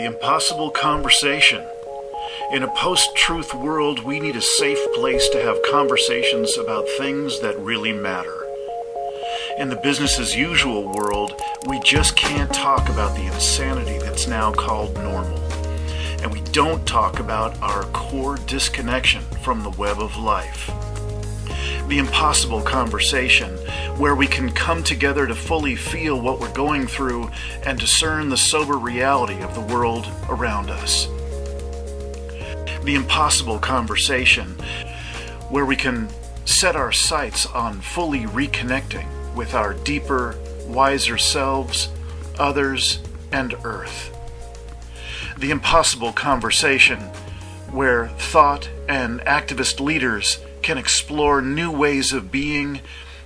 The impossible conversation. In a post-truth world, we need a safe place to have conversations about things that really matter. In the business as usual world, we just can't talk about the insanity that's now called normal. And we don't talk about our core disconnection from the web of life. The impossible conversation, where we can come together to fully feel what we're going through and discern the sober reality of the world around us. The impossible conversation, where we can set our sights on fully reconnecting with our deeper, wiser selves, others, and Earth. The impossible conversation, where thought and activist leaders can explore new ways of being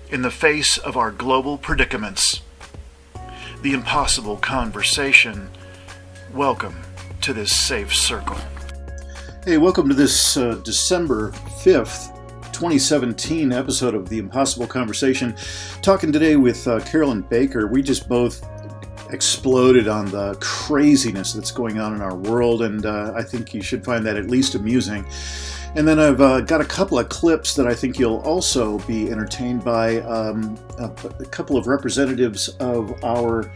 in the face of our global predicaments. The impossible conversation. Welcome to this safe circle. Hey, welcome to this December 5th, 2017 episode of The Impossible Conversation. Talking today with Carolyn Baker. We just both exploded on the craziness that's going on in our world, and I think you should find that at least amusing. And then I've got a couple of clips that I think you'll also be entertained by. A couple of representatives of our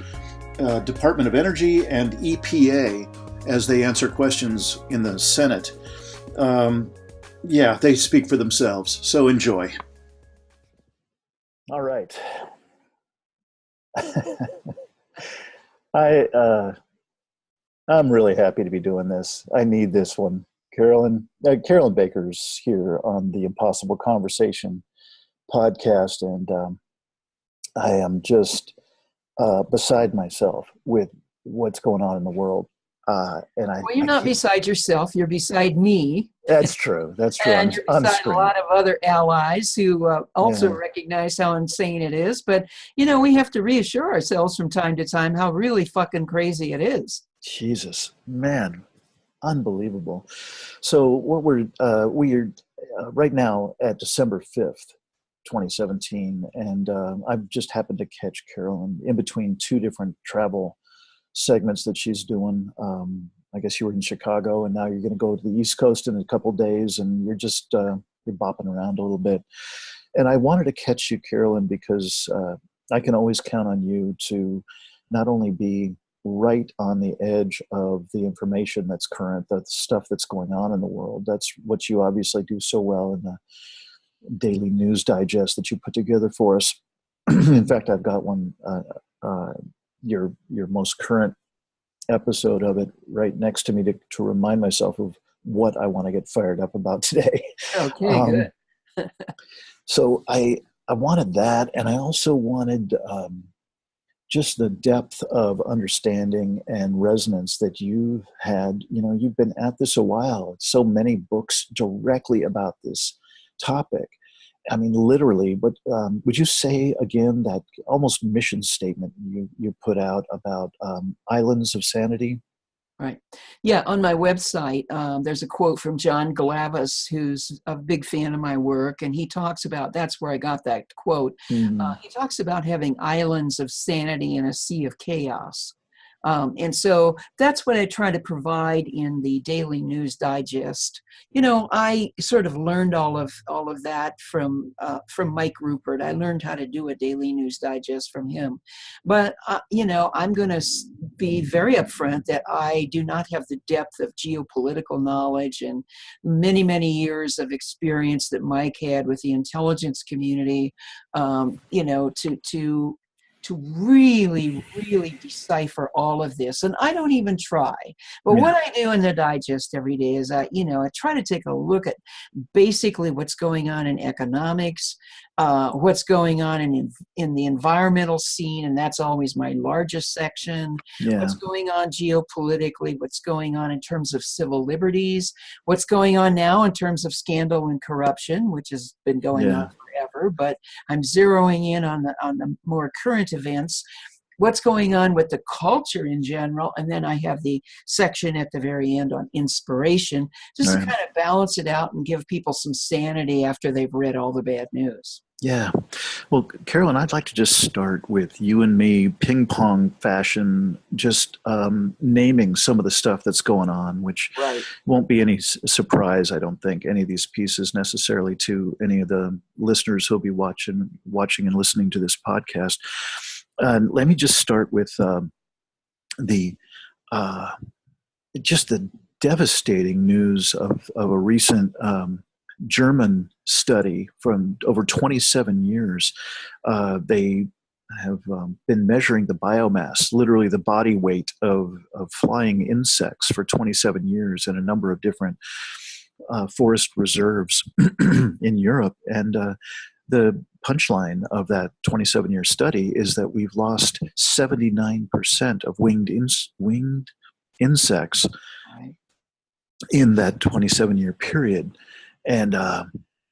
Department of Energy and EPA as they answer questions in the Senate. They speak for themselves, so enjoy. All right. I'm really happy to be doing this. I need this one. Carolyn Baker's here on the Impossible Conversation podcast, and I am just beside myself with what's going on in the world. Well, you're not beside yourself. You're beside me. That's true. That's true. And you're beside a lot of other allies who also recognize how insane it is. But, we have to reassure ourselves from time to time how really fucking crazy it is. Jesus, man. Unbelievable. So what we are right now at December 5th, 2017, and I've just happened to catch Carolyn in between two different travel segments that she's doing. I guess you were in Chicago, and now you're going to go to the East Coast in a couple of days, and you're just you're bopping around a little bit. And I wanted to catch you, Carolyn, because I can always count on you to not only be right on the edge of the information that's current, the stuff that's going on in the world. That's what you obviously do so well in the daily news digest that you put together for us. In fact, I've got one, your most current episode of it right next to me to remind myself of what I want to get fired up about today. Okay, good. So I wanted that, and I also wanted just the depth of understanding and resonance that you've had. You've been at this a while. So many books directly about this topic. I mean, literally, but would you say again that almost mission statement you put out about islands of sanity? Right. Yeah, on my website, there's a quote from John Glavis, who's a big fan of my work, and he talks about, that's where I got that quote. He talks about having islands of sanity in a sea of chaos. And so that's what I try to provide in the Daily News Digest. I sort of learned all of that from Mike Rupert. I learned how to do a Daily News Digest from him. But, I'm going to be very upfront that I do not have the depth of geopolitical knowledge and many, many years of experience that Mike had with the intelligence community, to really, really decipher all of this. And I don't even try. But what I do in the digest every day is I try to take a look at basically what's going on in economics, what's going on in the environmental scene, and that's always my largest section, what's going on geopolitically, what's going on in terms of civil liberties, what's going on now in terms of scandal and corruption, which has been going on forever, but I'm zeroing in on the more current events. what's going on with the culture in general, and then I have the section at the very end on inspiration, just to Right. kind of balance it out and give people some sanity after they've read all the bad news. Yeah. Well, Carolyn, I'd like to just start with you and me, ping pong fashion, just naming some of the stuff that's going on, which Right. won't be any surprise, I don't think, any of these pieces necessarily to any of the listeners who'll be watching and listening to this podcast. Let me just start with the uh, just the devastating news of a recent German study from over 27 years. They have been measuring the biomass, literally the body weight of flying insects for 27 years in a number of different forest reserves in Europe. And the punchline of that 27-year study is that we've lost 79% of winged insects Right. in that 27-year period. And,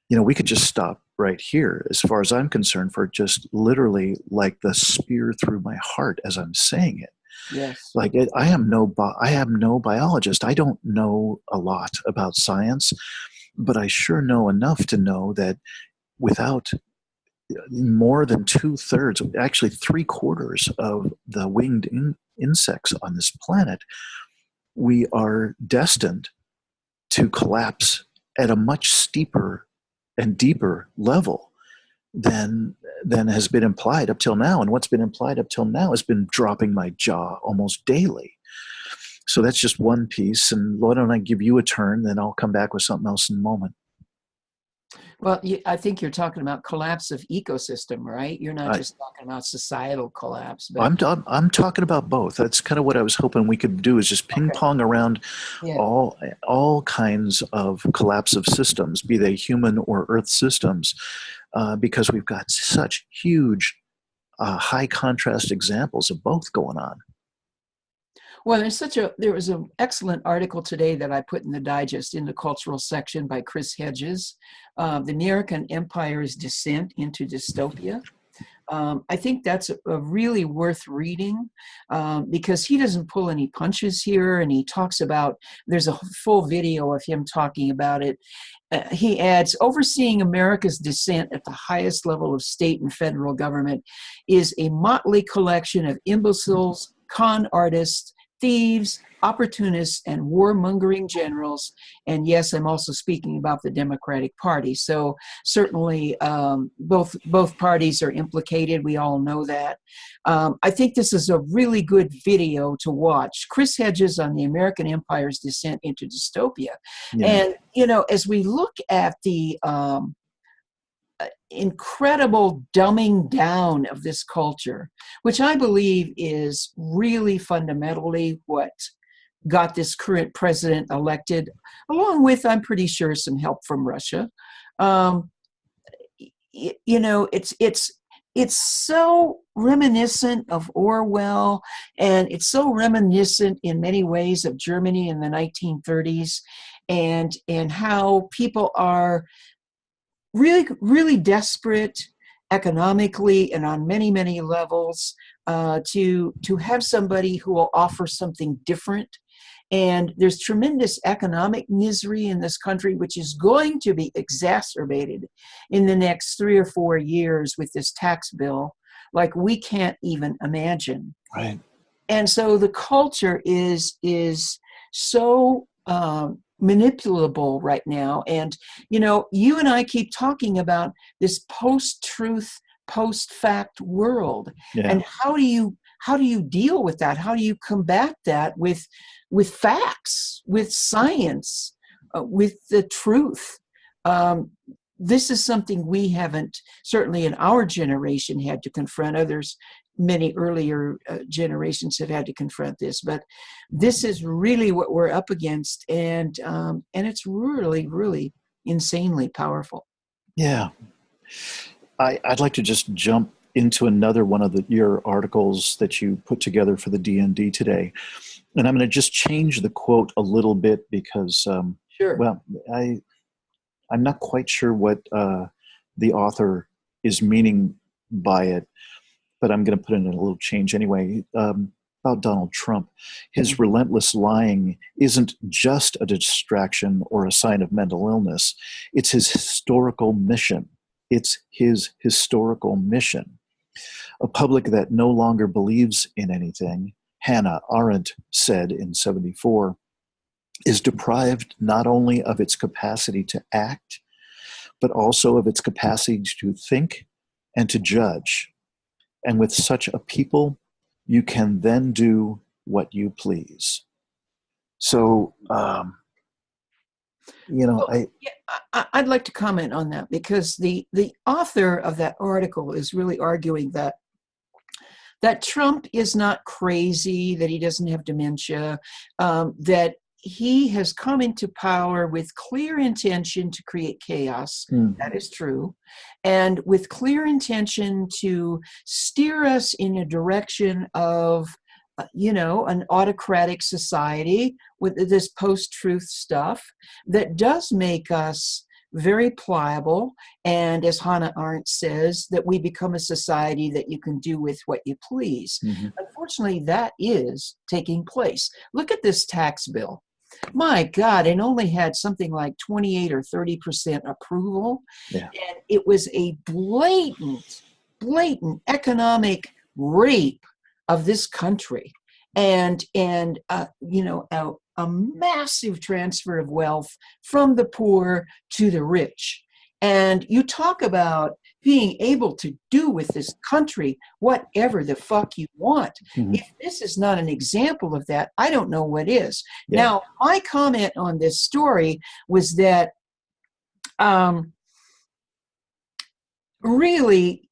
we could just stop right here, as far as I'm concerned, for just literally like the spear through my heart as I'm saying it. Yes. Like I am no biologist. I don't know a lot about science, but I sure know enough to know that without more than 2/3, actually 3/4 of the winged insects on this planet, we are destined to collapse at a much steeper and deeper level than has been implied up till now. And what's been implied up till now has been dropping my jaw almost daily. So that's just one piece. And why don't I give you a turn, then I'll come back with something else in a moment. Well, I think you're talking about collapse of ecosystem, right? You're not just talking about societal collapse. But I'm talking about both. That's kind of what I was hoping we could do, is just ping pong around all kinds of collapse of systems, be they human or earth systems, because we've got such huge, high contrast examples of both going on. Well, there was an excellent article today that I put in the digest in the cultural section by Chris Hedges, The American Empire's Descent into Dystopia. I think that's a really worth reading because he doesn't pull any punches here, and he talks about, there's a full video of him talking about it. He adds, overseeing America's descent at the highest level of state and federal government is a motley collection of imbeciles, con artists, thieves, opportunists, and warmongering generals. And yes, I'm also speaking about the Democratic Party. So certainly both parties are implicated. We all know that. I think this is a really good video to watch. Chris Hedges on the American Empire's Descent into Dystopia. Yeah. And, as we look at the incredible dumbing down of this culture, which I believe is really fundamentally what got this current president elected, along with, I'm pretty sure, some help from Russia. It's so reminiscent of Orwell, and it's so reminiscent in many ways of Germany in the 1930s, and how people are really, really desperate economically and on many, many levels to have somebody who will offer something different. And there's tremendous economic misery in this country, which is going to be exacerbated in the next 3 or 4 years with this tax bill, like we can't even imagine. Right. And so the culture is so manipulable right now. And, you and I keep talking about this post-truth, post-fact world. Yeah. And how do you deal with that? How do you combat that with facts, with science, with the truth? This is something we haven't, certainly in our generation, had to confront. Others, many earlier generations have had to confront this, but this is really what we're up against, and it's really, really insanely powerful. Yeah, I'd like to just jump into another one of your articles that you put together for the DND today, and I'm going to just change the quote a little bit because, sure. Well, I'm not quite sure what the author is meaning by it. but I'm going to put in a little change anyway. About Donald Trump, his relentless lying isn't just a distraction or a sign of mental illness. It's his historical mission. It's his historical mission. A public that no longer believes in anything, Hannah Arendt said in 1974, is deprived not only of its capacity to act, but also of its capacity to think and to judge. And with such a people, you can then do what you please. So, I'd like to comment on that, because the author of that article is really arguing that Trump is not crazy, that he doesn't have dementia, that he has come into power with clear intention to create chaos. That is true. And with clear intention to steer us in a direction of, an autocratic society with this post-truth stuff that does make us very pliable. And as Hannah Arendt says, that we become a society that you can do with what you please. Unfortunately, that is taking place. Look at this tax bill. My God, it only had something like 28 or 30% approval. Yeah. And it was a blatant economic rape of this country. And a massive transfer of wealth from the poor to the rich. And you talk about being able to do with this country whatever the fuck you want. If this is not an example of that, I don't know what is. Yeah. Now, my comment on this story was that really,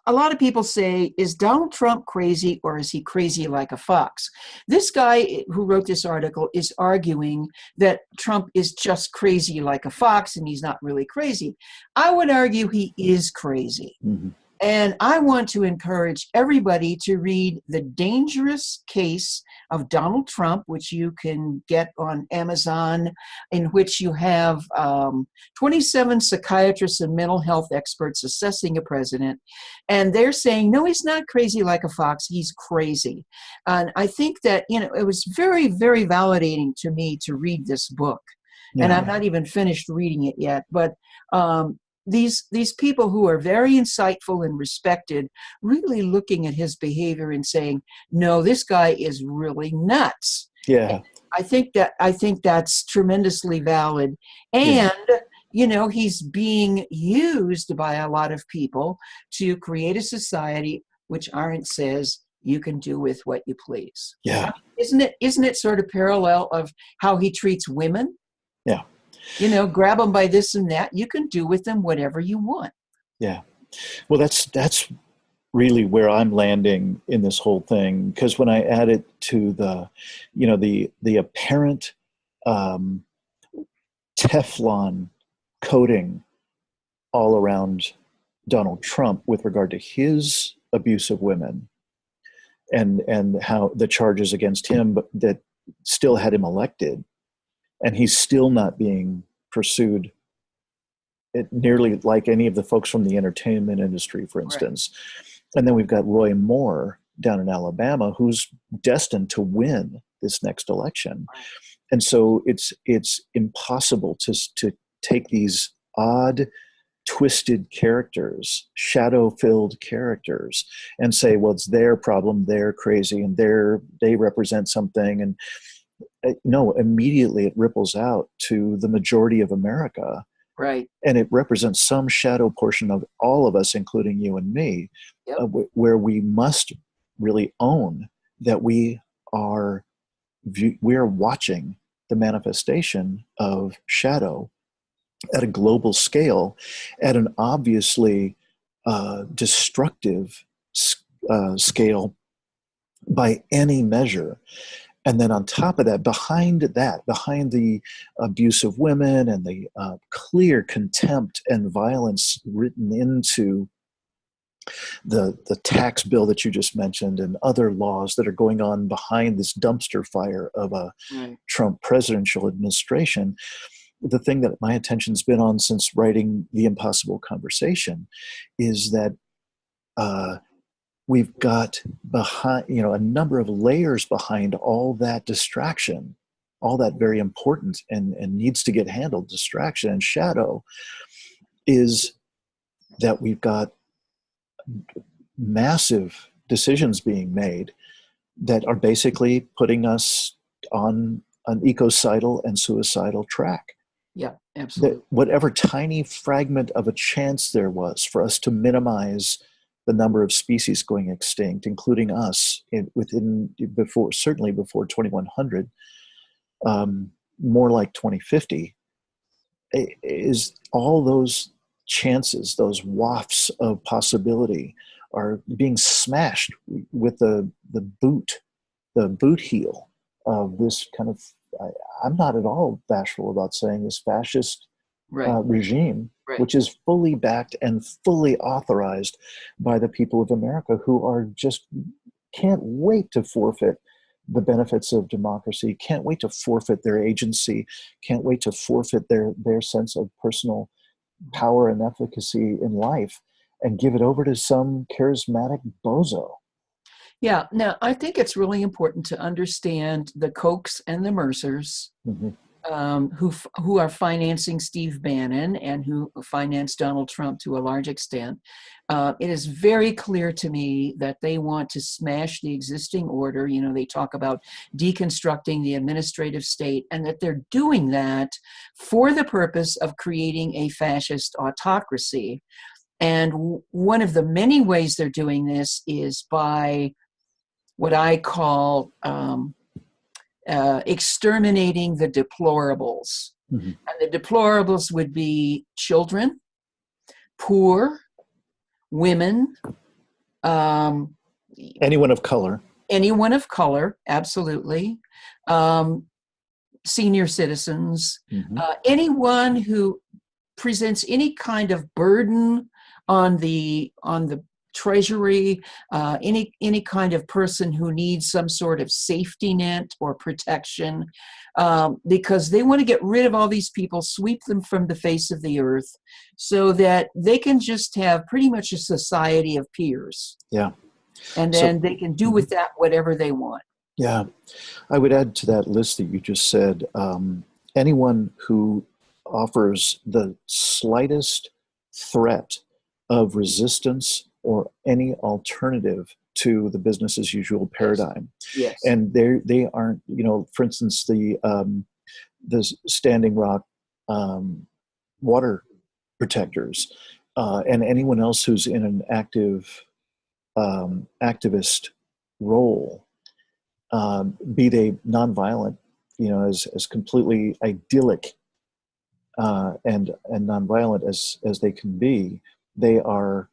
a lot of people say, is Donald Trump crazy, or is he crazy like a fox? This guy who wrote this article is arguing that Trump is just crazy like a fox and he's not really crazy. I would argue he is crazy. And I want to encourage everybody to read The Dangerous Case of Donald Trump, which you can get on Amazon, in which you have 27 psychiatrists and mental health experts assessing a president. And they're saying, no, he's not crazy like a fox, he's crazy. And I think that, it was very, very validating to me to read this book. Yeah. And I'm not even finished reading it yet, but these people who are very insightful and respected, really looking at his behavior and saying, no, this guy is really nuts. Yeah. I think that's tremendously valid. And, he's being used by a lot of people to create a society which Arendt says you can do with what you please. Yeah. Isn't it sort of parallel of how he treats women? Yeah. Grab them by this and that. You can do with them whatever you want. Yeah. Well, that's really where I'm landing in this whole thing, because when I add it to the apparent Teflon coating all around Donald Trump with regard to his abuse of women and how the charges against him, but that still had him elected, and he's still not being pursued nearly like any of the folks from the entertainment industry, for instance. Right. And then we've got Roy Moore down in Alabama, who's destined to win this next election. Right. And so it's impossible to take these odd, twisted characters, shadow-filled characters, and say, well, it's their problem, they're crazy, and they represent something. And no, immediately it ripples out to the majority of America. Right. And it represents some shadow portion of all of us, including you and me, yep. Where we must really own that we are watching the manifestation of shadow at a global scale, at an obviously destructive scale by any measure. And then on top of that, behind the abuse of women and the clear contempt and violence written into the tax bill that you just mentioned and other laws that are going on behind this dumpster fire of a Trump presidential administration, the thing that my attention's been on since writing The Impossible Conversation is that we've got behind, a number of layers behind all that distraction, all that very important and needs to get handled distraction and shadow, is that we've got massive decisions being made that are basically putting us on an ecocidal and suicidal track. Yeah, absolutely. That whatever tiny fragment of a chance there was for us to minimize the number of species going extinct, including us, certainly before 2100, more like 2050, is all those chances, those wafts of possibility, are being smashed with the boot heel of this kind of, I'm not at all bashful about saying this fascist regime, which is fully backed and fully authorized by the people of America, who are just can't wait to forfeit the benefits of democracy, can't wait to forfeit their agency, can't wait to forfeit their sense of personal power and efficacy in life and give it over to some charismatic bozo. Yeah. Now, I think it's really important to understand the Kochs and the Mercers, who are financing Steve Bannon and who finance Donald Trump to a large extent. It is very clear to me that they want to smash the existing order. They talk about deconstructing the administrative state, and that they're doing that for the purpose of creating a fascist autocracy. And one of the many ways they're doing this is by what I call exterminating the deplorables. And the deplorables would be children, poor, women, anyone of color. Anyone of color, absolutely. Senior citizens, anyone who presents any kind of burden on the Treasury, any kind of person who needs some sort of safety net or protection, because they want to get rid of all these people, sweep them from the face of the earth, so that they can just have pretty much a society of peers. Yeah. And then they can do with that whatever they want. Yeah. I would add to that list that you just said, anyone who offers the slightest threat of resistance or any alternative to the business as usual paradigm. Yes. And they aren't, for instance, the Standing Rock water protectors, and anyone else who's in an active activist role, be they nonviolent, as completely idyllic and nonviolent as they can be, they are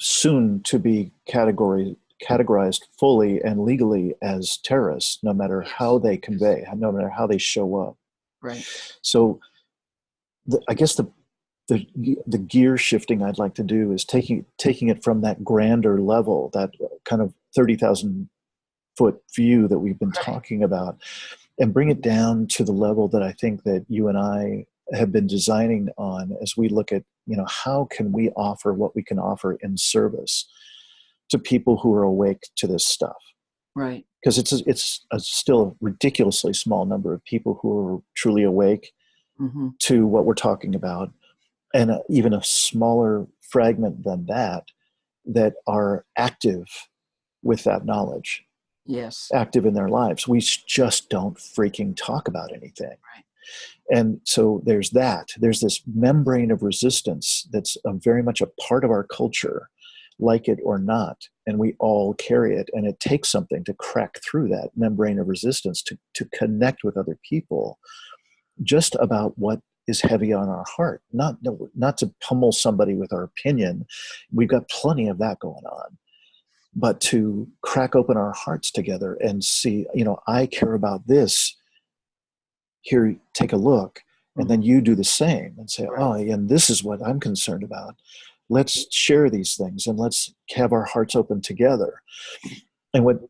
soon to be categorized fully and legally as terrorists, no matter how they convey, no matter how they show up. Right. So I guess the gear shifting I'd like to do is taking it from that grander level, that kind of 30,000 foot view that we've been talking about, and bring it down to the level that I think that you and I have been designing on as we look at, how can we offer what we can offer in service to people who are awake to this stuff. Right. Because it's still a ridiculously small number of people who are truly awake to what we're talking about, and even a smaller fragment than that are active with that knowledge. Yes. Active in their lives. We just don't freaking talk about anything. Right. And so there's that. There's this membrane of resistance that's very much a part of our culture, like it or not, and we all carry it. And it takes something to crack through that membrane of resistance to connect with other people just about what is heavy on our heart, not to pummel somebody with our opinion. We've got plenty of that going on. But to crack open our hearts together and see, I care about this. Here, take a look. And then you do the same and say, oh, and this is what I'm concerned about. Let's share these things and let's have our hearts open together. And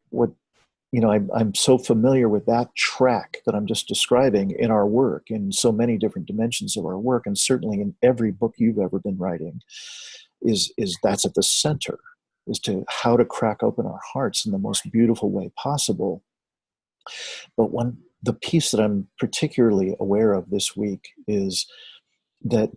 I'm so familiar with that track that I'm just describing in our work, in so many different dimensions of our work, and certainly in every book you've ever been writing, is that's at the center. as to how to crack open our hearts in the most beautiful way possible. But the piece that I'm particularly aware of this week is that,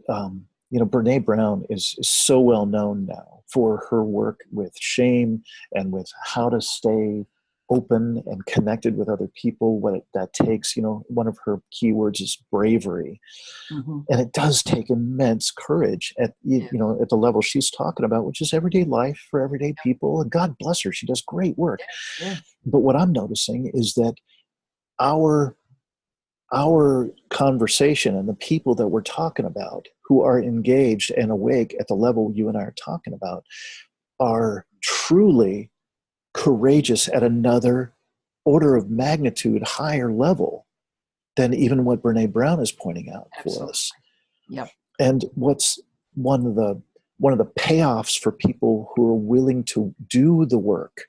Brene Brown is so well known now for her work with shame and with how to stay open and connected with other people, what that takes. One of her keywords is bravery. Mm-hmm. And it does take immense courage at the level she's talking about, which is everyday life for everyday people. And God bless her, she does great work. Yeah. But what I'm noticing is that our conversation and the people that we're talking about who are engaged and awake at the level you and I are talking about are truly courageous at another order of magnitude higher level than even what Brene Brown is pointing out for us. Yep. And what's one of the payoffs for people who are willing to do the work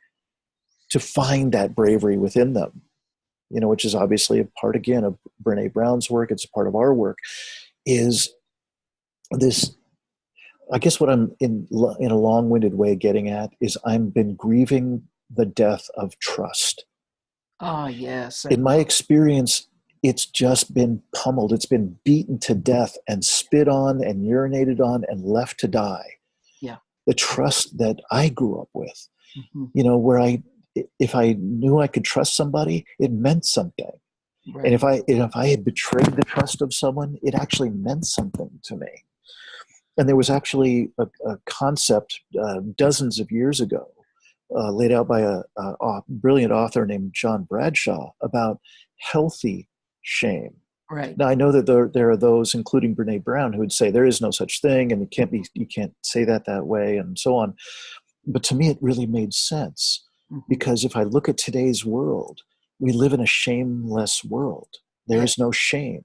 to find that bravery within them, which is obviously a part, again, of Brene Brown's work, it's a part of our work, is this. I guess what I'm in a long-winded way getting at is I've been grieving the death of trust. Oh, yes. In my experience, it's just been pummeled. It's been beaten to death and spit on and urinated on and left to die. Yeah. The trust that I grew up with, mm-hmm. Where if I knew I could trust somebody, it meant something. Right. And if I had betrayed the trust of someone, it actually meant something to me. And there was actually a concept dozens of years ago laid out by a brilliant author named John Bradshaw about healthy shame. Right. Now, I know that there are those, including Brene Brown, who would say there is no such thing and you can't say that way and so on. But to me, it really made sense, because if I look at today's world, we live in a shameless world. There is no shame.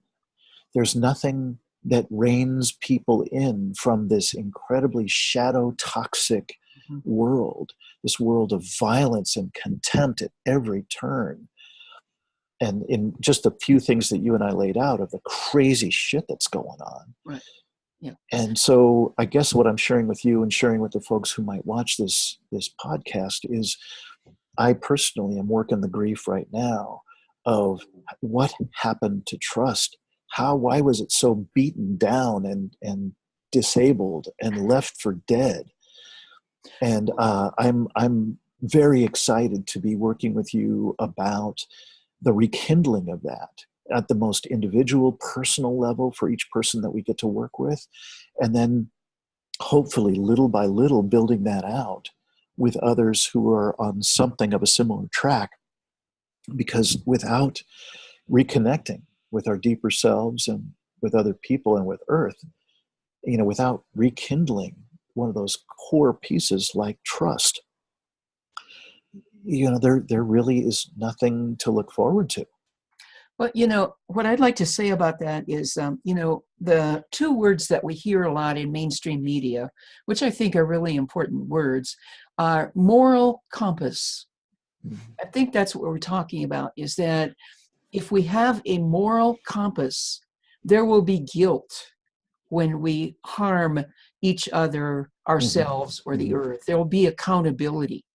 There's nothing that reins people in from this incredibly shadow toxic world, this world of violence and contempt at every turn. And in just a few things that you and I laid out of the crazy shit that's going on. Right. Yeah. And so I guess what I'm sharing with you and sharing with the folks who might watch this podcast is I personally am working the grief right now of what happened to trust. Why was it so beaten down and disabled and left for dead? And I'm very excited to be working with you about the rekindling of that at the most individual, personal level for each person that we get to work with. And then hopefully little by little building that out with others who are on something of a similar track. Because without reconnecting with our deeper selves and with other people and with Earth, without rekindling one of those core pieces like trust, there really is nothing to look forward to. But, what I'd like to say about that is, the two words that we hear a lot in mainstream media, which I think are really important words, are moral compass. I think that's what we're talking about, is that if we have a moral compass, there will be guilt when we harm each other, ourselves, or the earth. There will be accountability.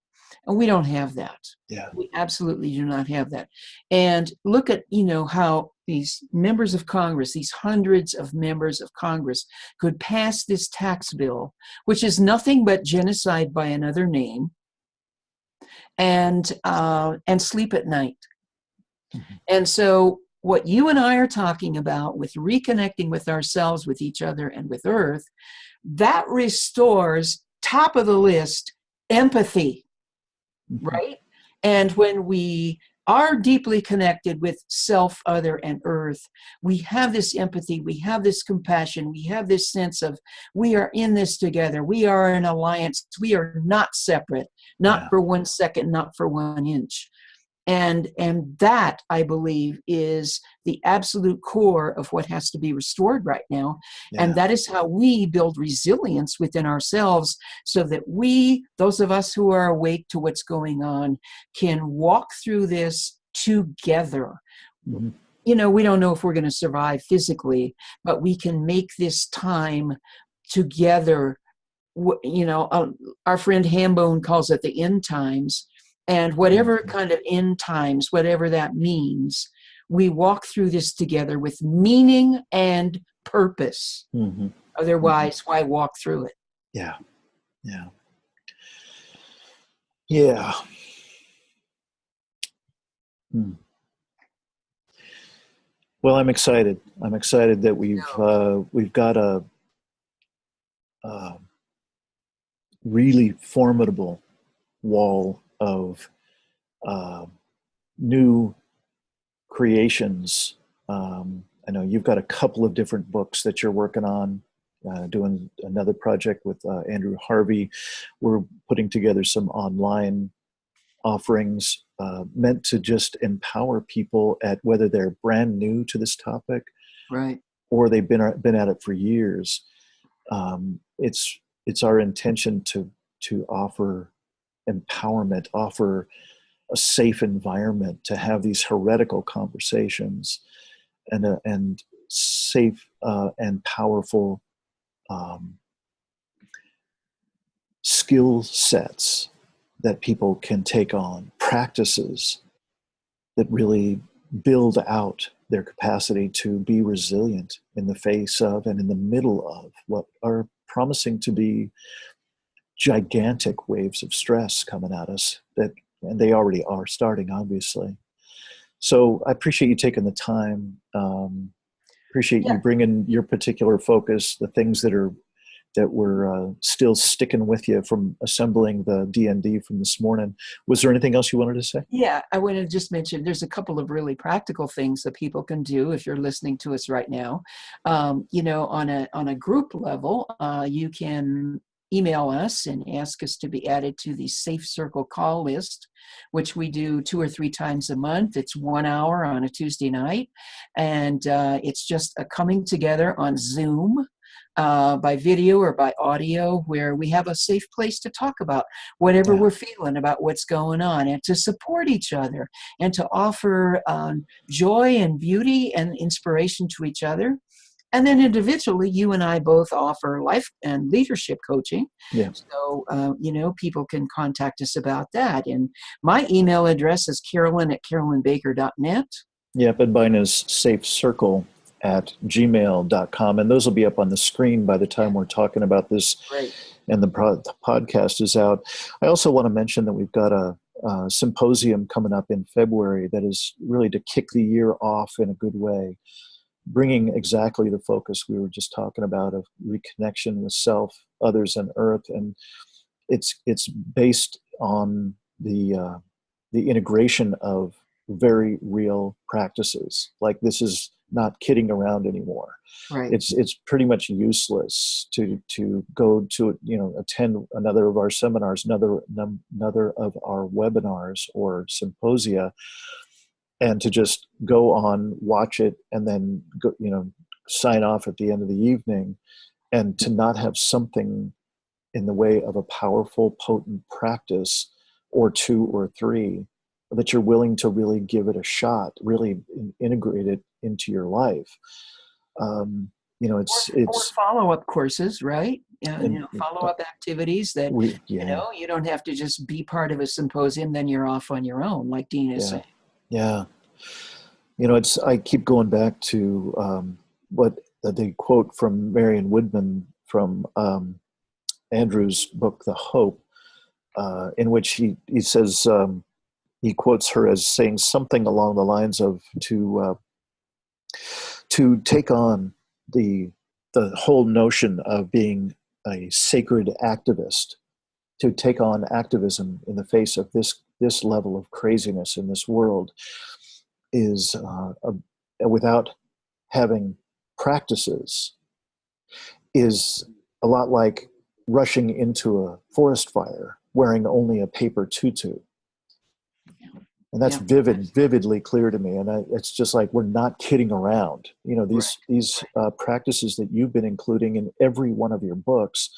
And we don't have that. Yeah. We absolutely do not have that. And look at, how these members of Congress, these hundreds of members of Congress, could pass this tax bill, which is nothing but genocide by another name, and sleep at night. And so what you and I are talking about with reconnecting with ourselves, with each other, and with Earth, that restores, top of the list, empathy. Right? And when we are deeply connected with self, other, and Earth, we have this empathy, we have this compassion, we have this sense of we are in this together, we are an alliance, we are not separate, not for 1 second, not for 1 inch. And that, I believe, is the absolute core of what has to be restored right now. Yeah. And that is how we build resilience within ourselves, so that we, those of us who are awake to what's going on, can walk through this together. We don't know if we're going to survive physically, but we can make this time together our friend Hambone calls it the end times. And whatever kind of end times, whatever that means, we walk through this together with meaning and purpose. Mm-hmm. Otherwise, why walk through it? Yeah. Yeah. Yeah. Hmm. Well, I'm excited. I'm excited that we've got a really formidable wall of new creations. I know you've got a couple of different books that you're working on, doing another project with Andrew Harvey. We're putting together some online offerings meant to just empower people at whether they're brand new to this topic, right, or they've been at it for years. It's our intention to offer empowerment, offer a safe environment to have these heretical conversations, and safe and powerful skill sets that people can take on, practices that really build out their capacity to be resilient in the face of and in the middle of what are promising to be gigantic waves of stress coming at us, and they already are starting, obviously. So I appreciate you taking the time. Appreciate you bringing your particular focus, the things that were still sticking with you from assembling the D&D from this morning. Was there anything else you wanted to say? Yeah, I want to just mention there's a couple of really practical things that people can do if you're listening to us right now. On a group level, you can email us and ask us to be added to the Safe Circle call list, which we do 2 or 3 times a month. It's 1 hour on a Tuesday night, and it's just a coming together on Zoom, by video or by audio, where we have a safe place to talk about whatever we're feeling about what's going on, and to support each other, and to offer joy and beauty and inspiration to each other. And then individually, you and I both offer life and leadership coaching. Yeah. So, people can contact us about that. And my email address is Carolyn@carolynbaker.net. Yep, and mine is safecircle@gmail.com. And those will be up on the screen by the time we're talking about this. Great. And the podcast is out. I also want to mention that we've got a symposium coming up in February that is really to kick the year off in a good way, bringing exactly the focus we were just talking about of reconnection with self, others, and earth. And it's based on the integration of very real practices. Like, this is not kidding around anymore. Right. It's pretty much useless to go to attend another of our seminars, another of our webinars or symposia, and to just go on, watch it, and then go, sign off at the end of the evening, and to not have something in the way of a powerful, potent practice or 2 or 3 that you're willing to really give it a shot, really integrate it into your life. It's follow-up courses, right? Follow-up activities that, you don't have to just be part of a symposium, then you're off on your own, like Dean is saying. Yeah. I keep going back to what the quote from Marion Woodman from Andrew's book, The Hope, in which he says, he quotes her as saying something along the lines of to take on the whole notion of being a sacred activist, to take on activism in the face of this level of craziness in this world, is without having practices, is a lot like rushing into a forest fire wearing only a paper tutu. And that's vividly clear to me. And it's just like, we're not kidding around. These practices that you've been including in every one of your books,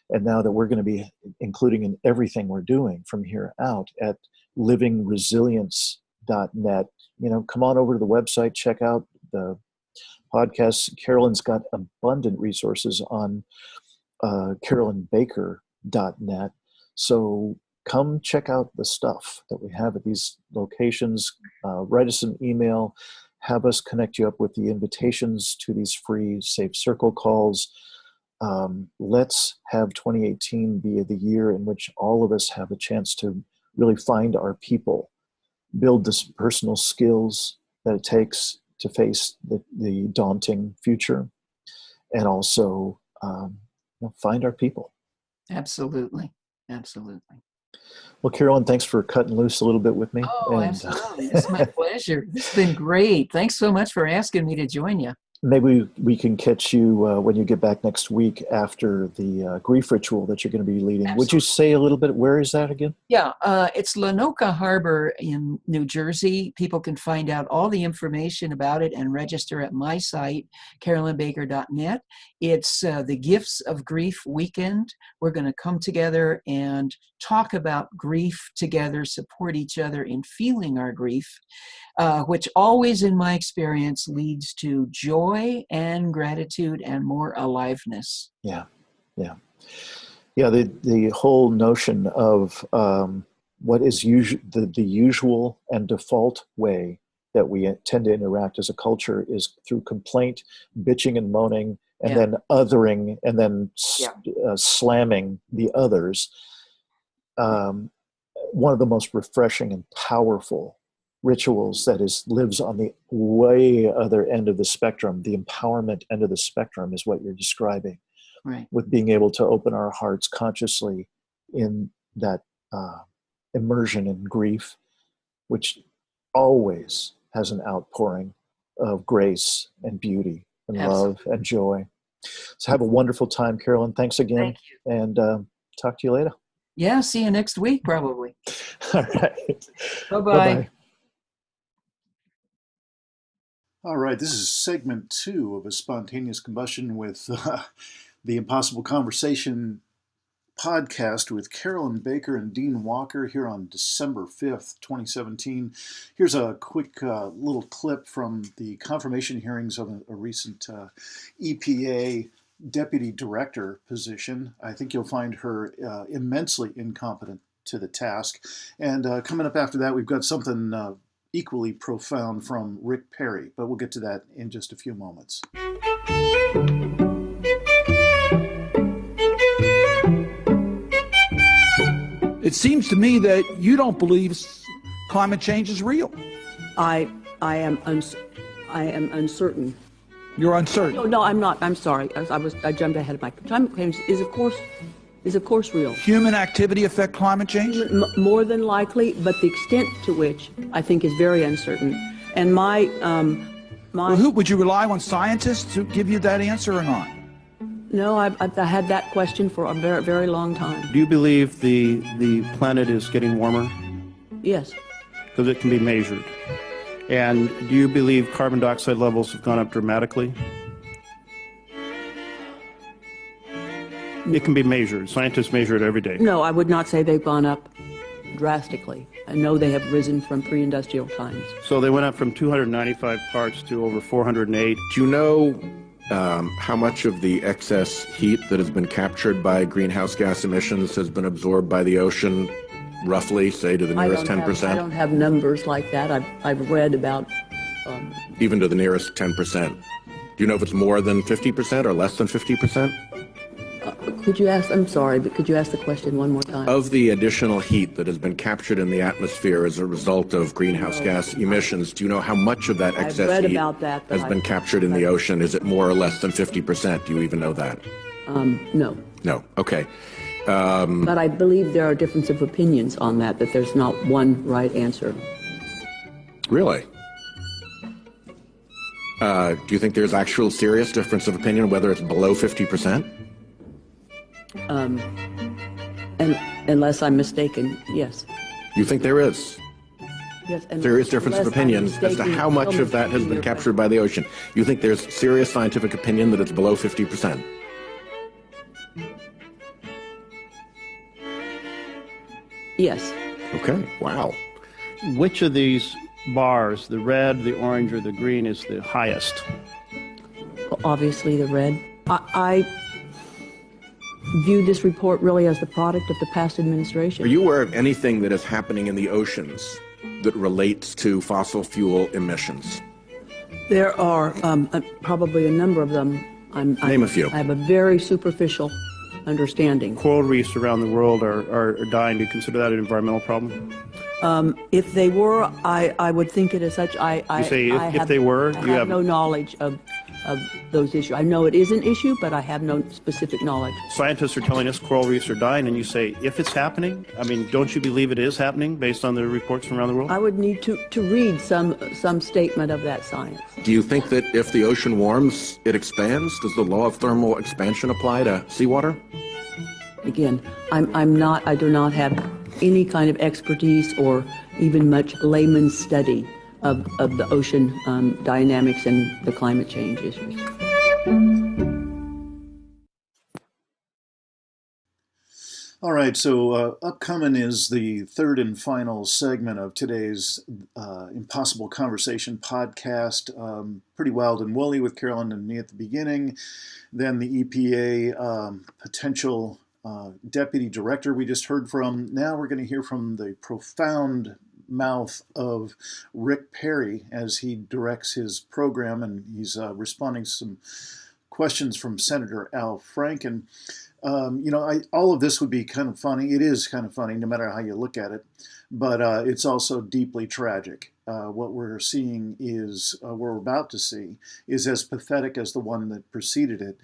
and now that we're going to be including in everything we're doing from here out at livingresilience.net. Come on over to the website, check out the podcast. Carolyn's got abundant resources on carolynbaker.net. So come check out the stuff that we have at these locations. Write us an email. Have us connect you up with the invitations to these free Safe Circle calls. Let's have 2018 be the year in which all of us have a chance to really find our people, build the personal skills that it takes to face the daunting future, and also find our people. Absolutely. Absolutely. Well, Carolyn, thanks for cutting loose a little bit with me. Oh, absolutely. It's my pleasure. It's been great. Thanks so much for asking me to join you. Maybe we can catch you when you get back next week after the grief ritual that you're going to be leading. Absolutely. Would you say a little bit, where is that again? Yeah, it's Lanoka Harbor in New Jersey. People can find out all the information about it and register at my site, carolynbaker.net. It's the Gifts of Grief weekend. We're going to come together and talk about grief together, support each other in feeling our grief, which always, in my experience, leads to joy and gratitude and more aliveness. Yeah. The whole notion of what is the usual and default way that we tend to interact as a culture is through complaint, bitching and moaning, and then othering, and then slamming the others. One of the most refreshing and powerful rituals that lives on the way other end of the spectrum, the empowerment end of the spectrum, is what you're describing. Right. With being able to open our hearts consciously in that immersion in grief, which always has an outpouring of grace and beauty and love and joy. So have a wonderful time, Carolyn. Thanks again. Thank you. And talk to you later. Yeah, see you next week, probably. All right. Bye-bye. Bye-bye. All right, this is segment 2 of A Spontaneous Combustion with the Impossible Conversation podcast with Carolyn Baker and Dean Walker here on December 5th, 2017. Here's a quick little clip from the confirmation hearings of a recent EPA deputy director position. I think you'll find her immensely incompetent to the task. And coming up after that, we've got something equally profound from Rick Perry, but we'll get to that in just a few moments. It seems to me that you don't believe climate change is real. I am uncertain. You're uncertain. No, I'm not. I'm sorry. I jumped ahead of my climate change is of course real. Human activity affect climate change? More than likely, but the extent to which I think is very uncertain. And Well, would you rely on scientists to give you that answer or not? No, I've had that question for a very, very long time. Do you believe the planet is getting warmer? Yes. Because it can be measured. And do you believe carbon dioxide levels have gone up dramatically? It can be measured. Scientists measure it every day. No, I would not say they've gone up drastically. I know they have risen from pre-industrial times. So they went up from 295 parts to over 408. Do you know how much of the excess heat that has been captured by greenhouse gas emissions has been absorbed by the ocean, roughly, say, to the nearest 10%? I don't have numbers like that. I've read about... Even to the nearest 10%. Do you know if it's more than 50% or less than 50%? Could you ask, I'm sorry, but could you ask the question one more time? Of the additional heat that has been captured in the atmosphere as a result of greenhouse gas emissions, do you know how much of that excess read heat about that, has been captured in the ocean? Is it more or less than 50%? Do you even know that? No. No, okay. But I believe there are differences of opinions on that there's not one right answer. Really? Do you think there's actual serious difference of opinion whether it's below 50%? And unless I'm mistaken, yes. You think there is? Yes. And serious difference of unless I'm opinion as to how much of that has been captured by the ocean. You think there's serious scientific opinion that it's below 50%? Yes. Okay, wow. Which of these bars, the red, the orange, or the green, is the highest? Well, obviously the red. view this report really as the product of the past administration. Are you aware of anything that is happening in the oceans that relates to fossil fuel emissions? There are probably a number of them. Name a few. I have a very superficial understanding. Coral reefs around the world are dying. Do you consider that an environmental problem? If they were, I would think it as such. You say if they were? I have no knowledge of those issues. I know it is an issue, but I have no specific knowledge. Scientists are telling us coral reefs are dying, and you say, if it's happening, I mean, don't you believe it is happening based on the reports from around the world? I would need to read some statement of that science. Do you think that if the ocean warms, it expands? Does the law of thermal expansion apply to seawater? Again, I do not have any kind of expertise or even much layman's study of the ocean dynamics and the climate change issues. All right, so upcoming is the third and final segment of today's Impossible Conversation podcast. Pretty wild and woolly with Carolyn and me at the beginning. Then the EPA potential deputy director we just heard from. Now we're going to hear from the profound mouth of Rick Perry as he directs his program, and he's responding to some questions from Senator Al Franken. All of this would be kind of funny. It is kind of funny, no matter how you look at it, but it's also deeply tragic. What we're seeing is, we're about to see, is as pathetic as the one that preceded it.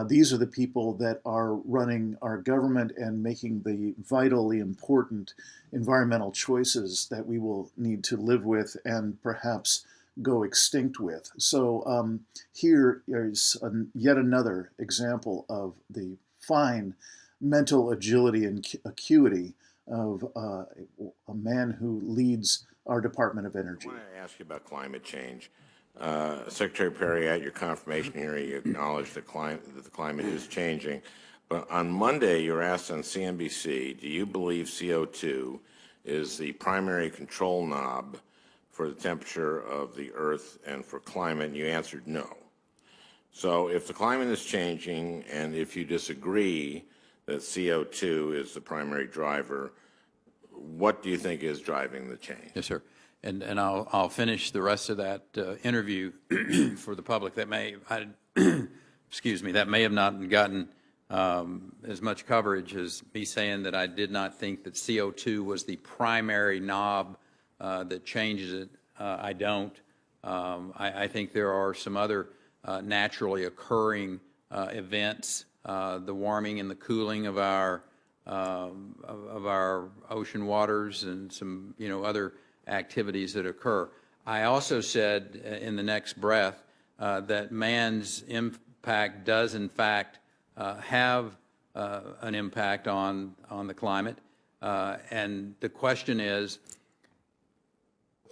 These are the people that are running our government and making the vitally important environmental choices that we will need to live with and perhaps go extinct with. So here is yet another example of the fine mental agility and acuity of a man who leads our Department of Energy. I want to ask you about climate change. Secretary Perry, at your confirmation hearing, you acknowledged that the climate is changing. But on Monday, you were asked on CNBC, do you believe CO2 is the primary control knob for the temperature of the Earth and for climate? And you answered no. So if the climate is changing, and if you disagree that CO2 is the primary driver, what do you think is driving the change? Yes, sir. And I'll finish the rest of that interview for the public. That may, that may have not gotten as much coverage as me saying that I did not think that CO2 was the primary knob that changes it. I don't. I think there are some other naturally occurring events, the warming and the cooling of our ocean waters and some other activities that occur. I also said in the next breath that man's impact does in fact have an impact on the climate, and the question is,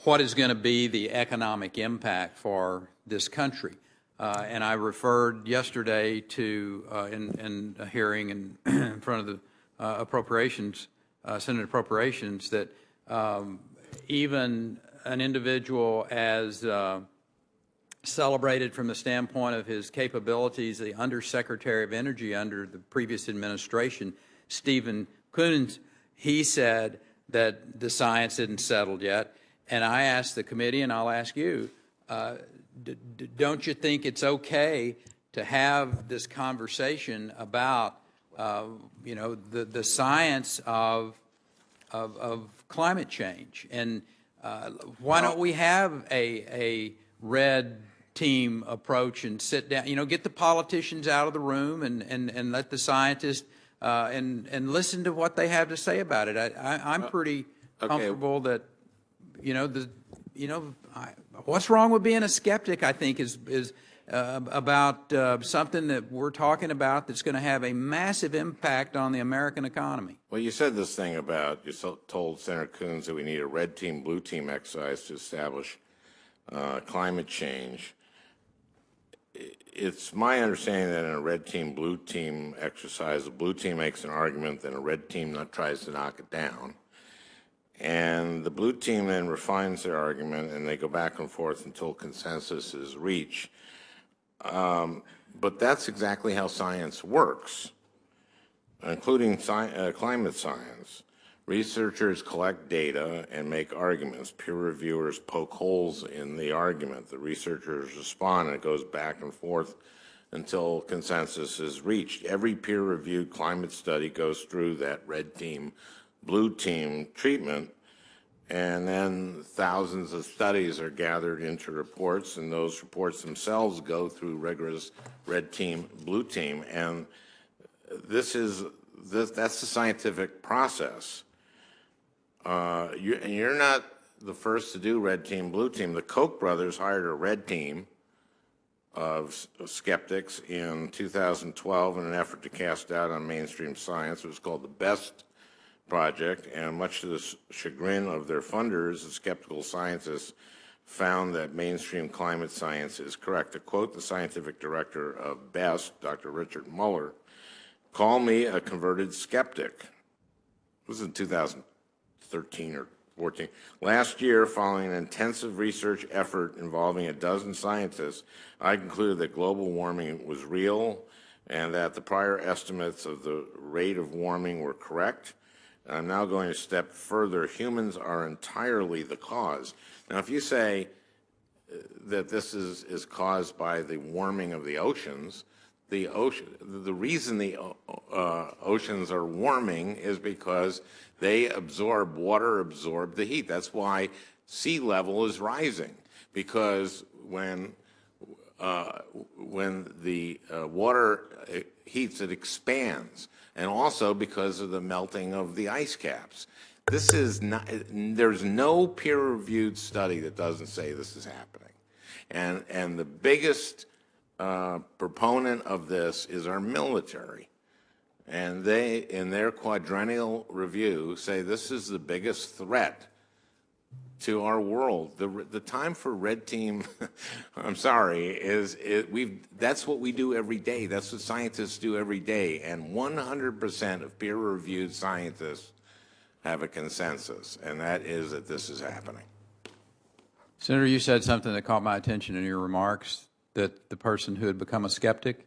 what is going to be the economic impact for this country? And I referred yesterday to, in a hearing in front of the Appropriations, Senate Appropriations, that even an individual as celebrated from the standpoint of his capabilities, the Undersecretary of Energy under the previous administration, Stephen Coons, he said that the science isn't settled yet. And I asked the committee, and I'll ask you, don't you think it's okay to have this conversation about, the science of climate change? And why don't we have a red team approach and sit down, get the politicians out of the room and let the scientists and listen to what they have to say about it. I'm pretty comfortable that, what's wrong with being a skeptic, I think, is about something that we're talking about that's going to have a massive impact on the American economy. Well, you said this thing about, you told Senator Coons that we need a red team, blue team exercise to establish climate change. It's my understanding that in a red team, blue team exercise, the blue team makes an argument, then a red team tries to knock it down. And the blue team then refines their argument, and they go back and forth until consensus is reached. But that's exactly how science works. including climate science. Researchers collect data and make arguments. Peer reviewers poke holes in the argument. The researchers respond, and it goes back and forth until consensus is reached. Every peer-reviewed climate study goes through that red team, blue team treatment, and then thousands of studies are gathered into reports, and those reports themselves go through rigorous red team, blue team, and that's the scientific process. You're not the first to do red team, blue team. The Koch brothers hired a red team of skeptics in 2012 in an effort to cast doubt on mainstream science. It was called the BEST Project, and much to the chagrin of their funders, the skeptical scientists found that mainstream climate science is correct. To quote the scientific director of BEST, Dr. Richard Muller, "Call me a converted skeptic." This is in 2013 or 14. Last year, following an intensive research effort involving a dozen scientists, I concluded that global warming was real and that the prior estimates of the rate of warming were correct. And I'm now going a step further. Humans are entirely the cause. Now, if you say that this is caused by the warming of the oceans, the reason the oceans are warming is because they absorb the heat. That's why sea level is rising, because when the water heats, it expands, and also because of the melting of the ice caps. This is not. There's no peer-reviewed study that doesn't say this is happening, and the biggest proponent of this is our military. And they, in their quadrennial review, say this is the biggest threat to our world. The time for red team, I'm sorry, that's what we do every day. That's what scientists do every day. And 100% of peer-reviewed scientists have a consensus, and that is that this is happening. Senator, you said something that caught my attention in your remarks, that the person who had become a skeptic,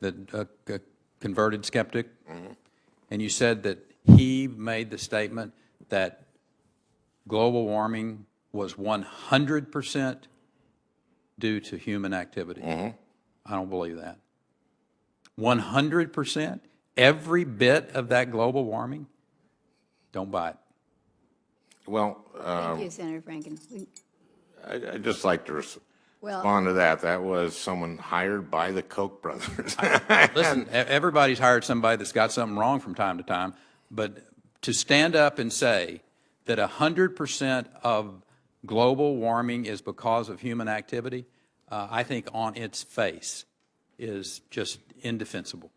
that a converted skeptic, and you said that he made the statement that global warming was 100% due to human activity. I don't believe that. 100%? Every bit of that global warming? Don't buy it. Well, thank you, Senator Franken. I'd just like to respond to that. That was someone hired by the Koch brothers. Listen, everybody's hired somebody that's got something wrong from time to time, but to stand up and say that 100% of global warming is because of human activity, I think on its face is just indefensible.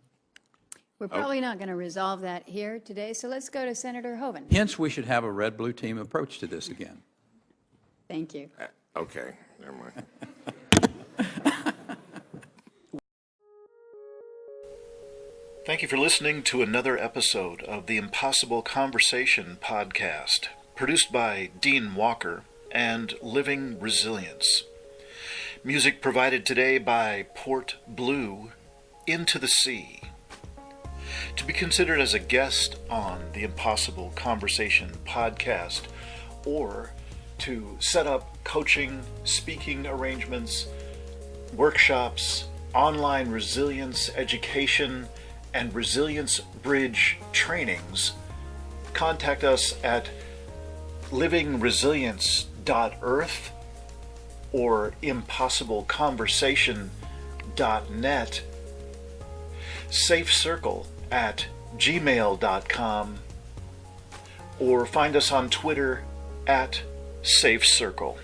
We're probably not going to resolve that here today, so let's go to Senator Hoeven. Hence, we should have a red-blue team approach to this again. Thank you. Okay, never mind. Thank you for listening to another episode of the Impossible Conversation podcast, produced by Dean Walker and Living Resilience. Music provided today by Port Blue, Into the Sea. To be considered as a guest on the Impossible Conversation podcast, or to set up coaching, speaking arrangements, workshops, online resilience education, and resilience bridge trainings, contact us at livingresilience.earth or impossibleconversation.net, safecircle@gmail.com, or find us on Twitter @SafeCircle.